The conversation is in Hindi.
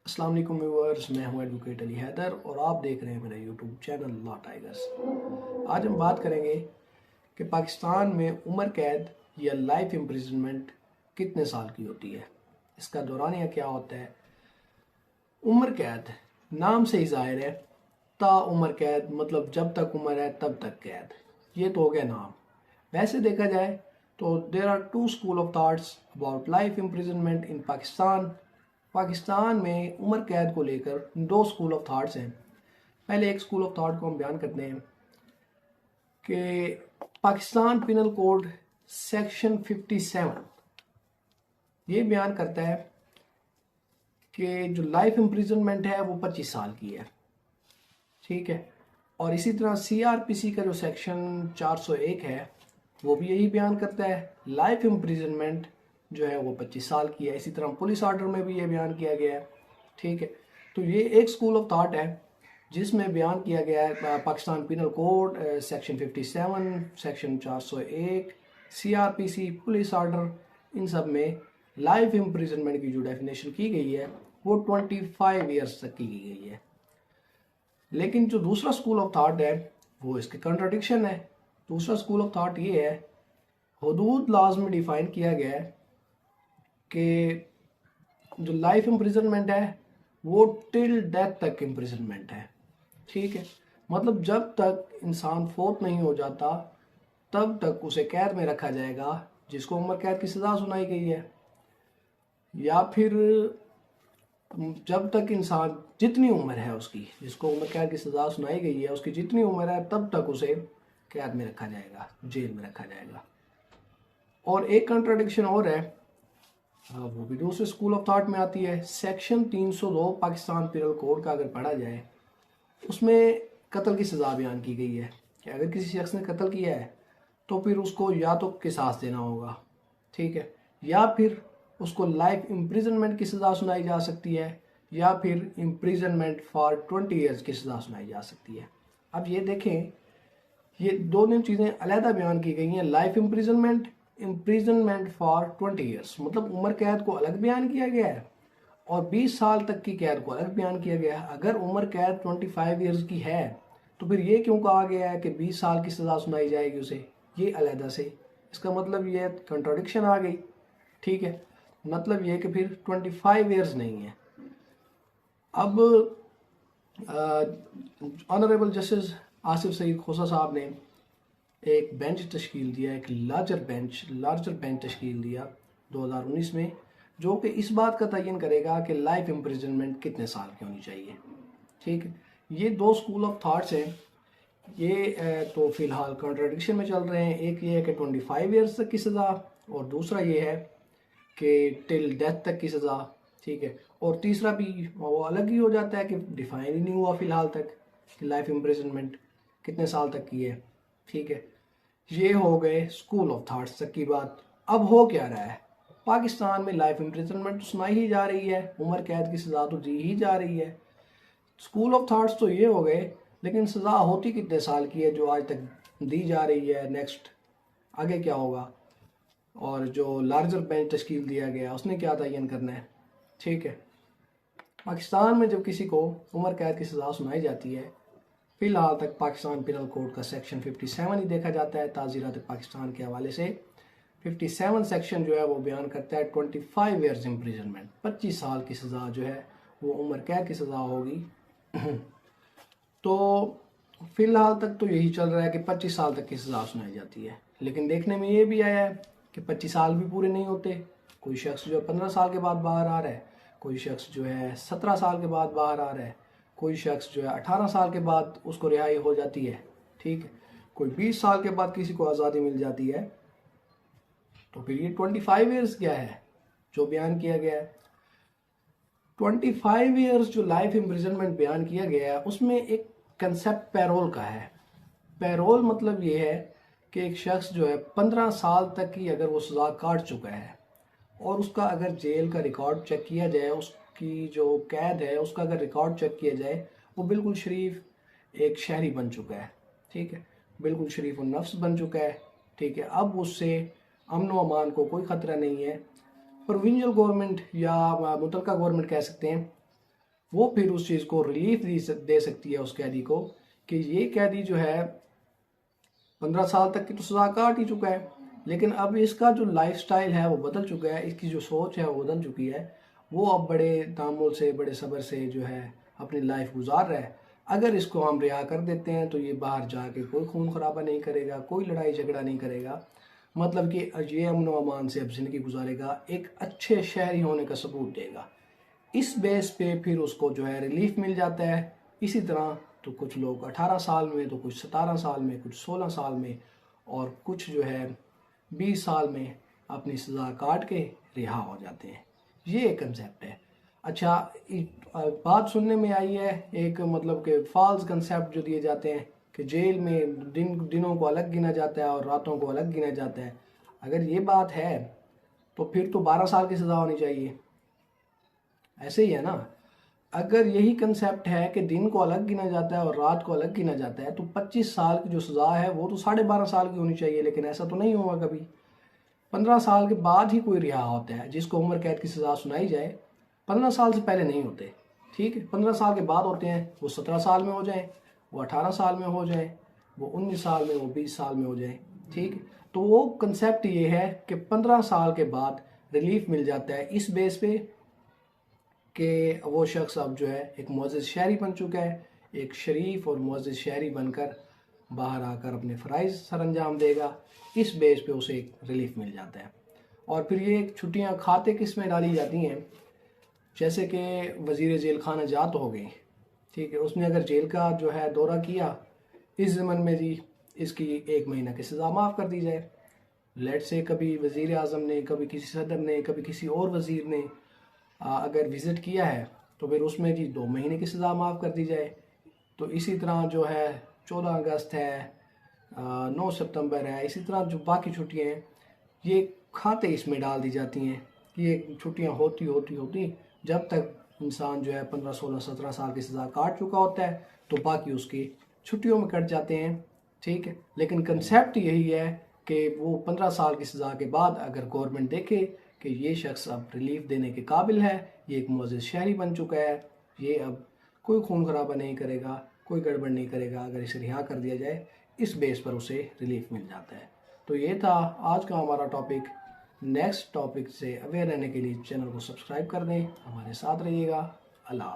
अस्सलाम वालेकुम व्यूअर्स, मैं हूं एडवोकेट अली हैदर और आप देख रहे हैं मेरा यूट्यूब चैनल लॉ टाइगर्स। आज हम बात करेंगे कि पाकिस्तान में उम्र कैद या लाइफ इम्प्रिजनमेंट कितने साल की होती है, इसका दौरानिया क्या होता है। उम्र कैद नाम से ही जाहिर है, उम्र कैद मतलब जब तक उम्र है तब तक कैद। ये तो हो गया नाम। वैसे देखा जाए तो there are two school of thoughts about life imprisonment in Pakistan. Pakistan में उम्र कैद को लेकर दो स्कूल ऑफ थाट्स हैं। पहले एक स्कूल ऑफ थाट को हम बयान करते हैं कि पाकिस्तान पिनल कोड सेक्शन 57 ये बयान करता है कि जो लाइफ इम्प्रिजनमेंट है वो 25 साल की है, ठीक है। और इसी तरह सीआरपीसी का जो सेक्शन 401 है वो भी यही बयान करता है, लाइफ इम्प्रिजनमेंट जो है वो 25 साल की है। इसी तरह पुलिस ऑर्डर में भी ये बयान किया गया है, ठीक है। तो ये एक स्कूल ऑफ थॉट है जिसमें बयान किया गया है Pakistan penal code section 57, section 401, CrPC, police order, इन सब में लाइफ इम्प्रिजनमेंट की जो डेफिनेशन की गई है वो 25 ईयर्स तक की गई है। लेकिन जो दूसरा स्कूल ऑफ थॉट है वो इसके कंट्राडिक्शन है। दूसरा स्कूल ऑफ थॉट ये है, हुदूद लॉज में डिफाइन किया गया है कि जो लाइफ इम्प्रिजनमेंट है वो टिल डेथ तक इम्प्रिजनमेंट है, ठीक है। मतलब जब तक इंसान फोत नहीं हो जाता तब तक उसे कैद में रखा जाएगा जिसको उम्र कैद की सज़ा सुनाई गई है, या फिर जब तक इंसान जितनी उम्र है उसकी, जिसको उम्र कैद की सज़ा सुनाई गई है, उसकी जितनी उम्र है तब तक उसे कैद में रखा जाएगा, जेल में रखा जाएगा। और एक कंट्राडिक्शन और है, वो भी दूसरे स्कूल ऑफ थॉट में आती है। सेक्शन 302 पाकिस्तान पिनल कोड का अगर पढ़ा जाए उसमें कत्ल की सज़ा बयान की गई है कि अगर किसी शख्स ने कत्ल किया है तो फिर उसको या तो किसास देना होगा, ठीक है, या फिर उसको लाइफ इम्प्रिजनमेंट की सज़ा सुनाई जा सकती है, या फिर इम्प्रिजनमेंट फॉर 20 ईयर्स की सज़ा सुनाई जा सकती है। अब ये देखें, ये दोनों चीज़ें अलहदा बयान की गई हैं। Life imprisonment, imprisonment for 20 years, मतलब उम्र कैद को अलग बयान किया गया है और 20 साल तक की कैद को अलग बयान किया गया है। अगर उम्र कैद 25 ईयर्स की है तो फिर ये क्यों कहा गया है कि 20 साल की सज़ा सुनाई जाएगी उसे, ये अलहदा से। इसका मतलब ये कंट्राडिक्शन आ गई, ठीक है। मतलब ये कि फिर 25 ईयर्स नहीं है। अब ऑनरेबल जस्टिस आसिफ सईद खोसा साहब ने एक बेंच तश्कील दिया, एक लार्जर बेंच तश्कील दिया 2019 में, जो कि इस बात का तयन करेगा कि लाइफ इम्प्रिजनमेंट कितने साल की होनी चाहिए, ठीक है। ये दो स्कूल ऑफ थाट्स हैं, ये तो फिलहाल कॉन्ट्रडिक्शन में चल रहे हैं। एक ये है कि 25 ईयर्स तक की सज़ा और दूसरा ये है कि टिल डेथ तक की सज़ा, ठीक है। और तीसरा भी वो अलग ही हो जाता है कि डिफाइन ही नहीं हुआ फिलहाल तक कि लाइफ इम्प्रिजनमेंट कितने साल तक की है, ठीक है। ये हो गए स्कूल ऑफ थाट्स तक की बात। अब हो क्या रहा है, पाकिस्तान में लाइफ इम्प्रिजनमेंट तो सुनाई ही जा रही है, उम्र कैद की सज़ा तो दी ही जा रही है। स्कूल ऑफ थाट्स तो ये हो गए, लेकिन सज़ा होती कितने साल की है जो आज तक दी जा रही है, नेक्स्ट आगे क्या होगा। और जो लार्जर बेंच तश्कील दिया गया उसने क्या तयन करना है, ठीक है। पाकिस्तान में जब किसी को उम्र कैद की सज़ा सुनाई जाती है, फिलहाल तक पाकिस्तान पिनल कोड का सेक्शन 57 ही देखा जाता है। ताज़ीरात पाकिस्तान के हवाले से 57 सेक्शन जो है वो बयान करता है 25 ईयर्स इम्प्रिजनमेंट, 25 साल की सज़ा जो है वो उम्र कैद की सज़ा होगी। तो फिलहाल तक तो यही चल रहा है कि 25 साल तक की सज़ा सुनाई जाती है। लेकिन देखने में ये भी आया है कि 25 साल भी पूरे नहीं होते। कोई शख्स जो है 15 साल के बाद बाहर आ रहा है, कोई शख्स जो है 17 साल के बाद बाहर आ रहा है, कोई शख्स जो है 18 साल के बाद उसको रिहाई हो जाती है, ठीक है। कोई 20 साल के बाद किसी को आज़ादी मिल जाती है। तो फिर ये 25 ईयर्स क्या है जो बयान किया गया है। 25 ईयर्स जो लाइफ इम्प्रिजनमेंट बयान किया गया है उसमें एक कंसेप्ट पैरोल का है। पैरोल मतलब ये है कि एक शख्स जो है 15 साल तक की अगर वो सज़ा काट चुका है और उसका अगर जेल का रिकॉर्ड चेक किया जाए, उसकी जो कैद है उसका अगर रिकॉर्ड चेक किया जाए, वो बिल्कुल शरीफ एक शहरी बन चुका है, ठीक है, बिल्कुल शरीफ और नफ्स बन चुका है, ठीक है। अब उससे अमन व अमान को कोई ख़तरा नहीं है। प्रोविंशियल गवर्नमेंट या मुतलका गवर्नमेंट कह सकते हैं, वो फिर उस चीज़ को रिलीफ दे सकती है उस कैदी को कि ये कैदी जो है 15 साल तक की तो सज़ा काट ही चुका है, लेकिन अब इसका जो लाइफस्टाइल है वो बदल चुका है, इसकी जो सोच है वो बदल चुकी है। वो अब बड़े तामुल से, बड़े सब्र से जो है अपनी लाइफ गुजार रहा है। अगर इसको हम रिहा कर देते हैं तो ये बाहर जाके कोई खून खराबा नहीं करेगा, कोई लड़ाई झगड़ा नहीं करेगा, मतलब कि ये अमन व अमान से अब ज़िंदगी गुजारेगा, एक अच्छे शहरी होने का सबूत देगा। इस बेस पे फिर उसको जो है रिलीफ मिल जाता है। इसी तरह तो कुछ लोग 18 साल में, तो कुछ 17 साल में, कुछ 16 साल में, और कुछ जो है 20 साल में अपनी सज़ा काट के रिहा हो जाते हैं। ये एक कंसेप्ट है। अच्छा, बात सुनने में आई है एक, मतलब कि फॉल्स कंसेप्ट जो दिए जाते हैं कि जेल में दिनों को अलग गिना जाता है और रातों को अलग गिना जाता है। अगर ये बात है तो फिर तो 12 साल की सज़ा होनी चाहिए। ऐसे ही है ना। अगर यही कंसेप्ट है कि दिन को अलग गिना जाता है और रात को अलग गिना जाता है, तो 25 साल की जो सज़ा है वो तो 12.5 साल की होनी चाहिए, लेकिन ऐसा तो नहीं हुआ कभी। 15 साल के बाद ही कोई रिहा होता है। जिसको उम्र कैद की सज़ा सुनाई जाए 15 साल से पहले नहीं होते, ठीक है। 15 साल के बाद होते हैं। वो 17 साल में हो जाए, वो 18 साल में हो जाए, वो 19 साल में, वो 20 साल में हो जाए, ठीक। तो वो कंसेप्ट ये है कि 15 साल के बाद रिलीफ मिल जाता है इस बेस पे कि वो शख्स अब जो है एक मुअज़्ज़िज़ शहरी बन चुका है, एक शरीफ और मुअज़्ज़िज़ शहरी बनकर बाहर आकर अपने फ़राइज़ सर अंजाम देगा। इस बेस पे उसे एक रिलीफ मिल जाता है। और फिर ये छुट्टियां खाते किस में डाली जाती हैं, जैसे कि वज़ीर जेल खाना जात हो गई, ठीक है। उसने अगर जेल का जो है दौरा किया इस ज़मन में जी, इसकी 1 महीना की सज़ा माफ़ कर दी जाए। लेट से कभी वज़ीर आज़म ने, कभी किसी सदर ने, कभी किसी और वज़ीर ने अगर विज़िट किया है तो फिर उसमें जी 2 महीने की सज़ा माफ़ कर दी जाए। तो इसी तरह जो है 14 अगस्त है, 9 सितंबर है, इसी तरह जो बाकी छुट्टियाँ हैं ये खाते इसमें डाल दी जाती हैं। ये छुट्टियाँ होती जब तक इंसान जो है 15, 16, 17 साल की सज़ा काट चुका होता है तो बाकी उसकी छुट्टियों में कट जाते हैं, ठीक है। लेकिन कंसेप्ट यही है कि वो 15 साल की सज़ा के बाद अगर गवर्नमेंट देखे कि ये शख्स अब रिलीफ देने के काबिल है, ये एक मुअज़्ज़िज़ शहरी बन चुका है, ये अब कोई खून खराबा नहीं करेगा, कोई गड़बड़ नहीं करेगा, अगर इसे रिहा कर दिया जाए इस बेस पर उसे रिलीफ मिल जाता है। तो ये था आज का हमारा टॉपिक। नेक्स्ट टॉपिक से अवेयर रहने के लिए चैनल को सब्सक्राइब कर दें, हमारे साथ रहिएगा। अल्लाह।